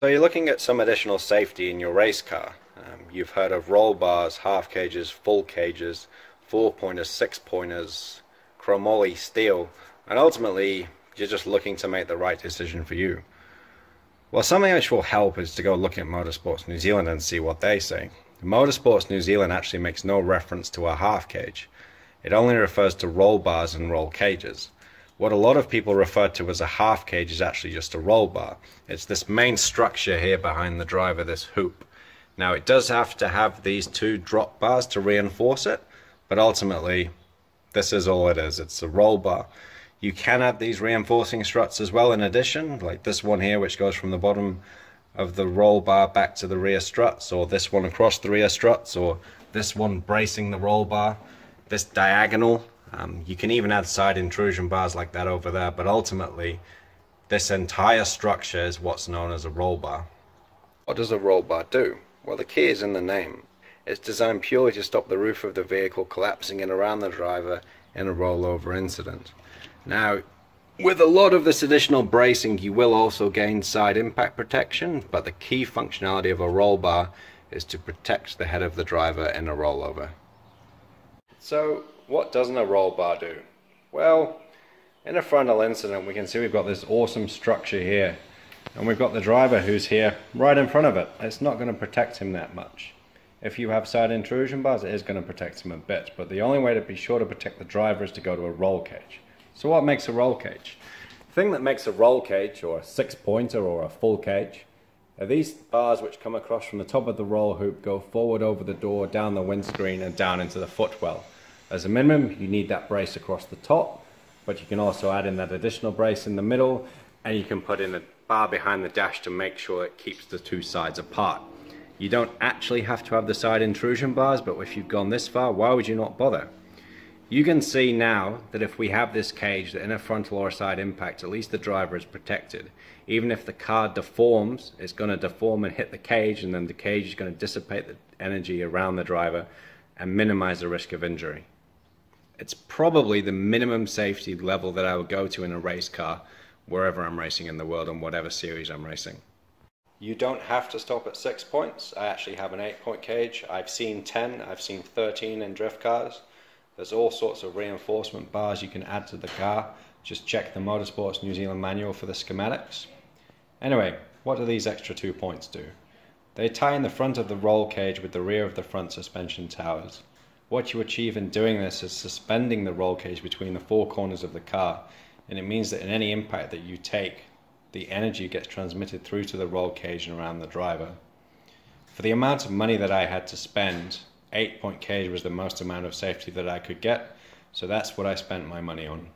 So you're looking at some additional safety in your race car. You've heard of roll bars, half cages, full cages, 4-pointers, 6-pointers, chromoly steel, and ultimately you're just looking to make the right decision for you. Well, something which will help is to go look at Motorsports New Zealand and see what they say. Motorsports New Zealand actually makes no reference to a half cage. It only refers to roll bars and roll cages. What a lot of people refer to as a half cage is actually just a roll bar. It's this main structure here behind the driver, this hoop. Now it does have to have these two drop bars to reinforce it, but ultimately this is all it is. It's a roll bar. You can add these reinforcing struts as well in addition, like this one here which goes from the bottom of the roll bar back to the rear struts, or this one across the rear struts, or this one bracing the roll bar, this diagonal. You can even add side intrusion bars like that over there, but ultimately this entire structure is what's known as a roll bar. What does a roll bar do? Well, the key is in the name. It's designed purely to stop the roof of the vehicle collapsing in around the driver in a rollover incident. Now, with a lot of this additional bracing, you will also gain side impact protection, but the key functionality of a roll bar is to protect the head of the driver in a rollover. So, what doesn't a roll bar do? Well, in a frontal incident we can see we've got this awesome structure here, and we've got the driver who's here right in front of it. It's not going to protect him that much. If you have side intrusion bars, it is going to protect him a bit, but the only way to be sure to protect the driver is to go to a roll cage. So what makes a roll cage? The thing that makes a roll cage, or a 6-pointer or a full cage, are these bars which come across from the top of the roll hoop, go forward over the door, down the windscreen and down into the footwell. As a minimum, you need that brace across the top, but you can also add in that additional brace in the middle, and you can put in a bar behind the dash to make sure it keeps the two sides apart. You don't actually have to have the side intrusion bars, but if you've gone this far, why would you not bother? You can see now that if we have this cage, that in a frontal or side impact, at least the driver is protected. Even if the car deforms, it's going to deform and hit the cage, and then the cage is going to dissipate the energy around the driver and minimize the risk of injury. It's probably the minimum safety level that I would go to in a race car, wherever I'm racing in the world and whatever series I'm racing. You don't have to stop at 6 points. I actually have an 8-point cage. I've seen 10, I've seen 13 in drift cars. There's all sorts of reinforcement bars you can add to the car. Just check the Motorsports New Zealand manual for the schematics. Anyway, what do these extra 2 points do? They tie in the front of the roll cage with the rear of the front suspension towers. What you achieve in doing this is suspending the roll cage between the four corners of the car, and it means that in any impact that you take, the energy gets transmitted through to the roll cage and around the driver. For the amount of money that I had to spend, 8-point cage was the most amount of safety that I could get, so that's what I spent my money on.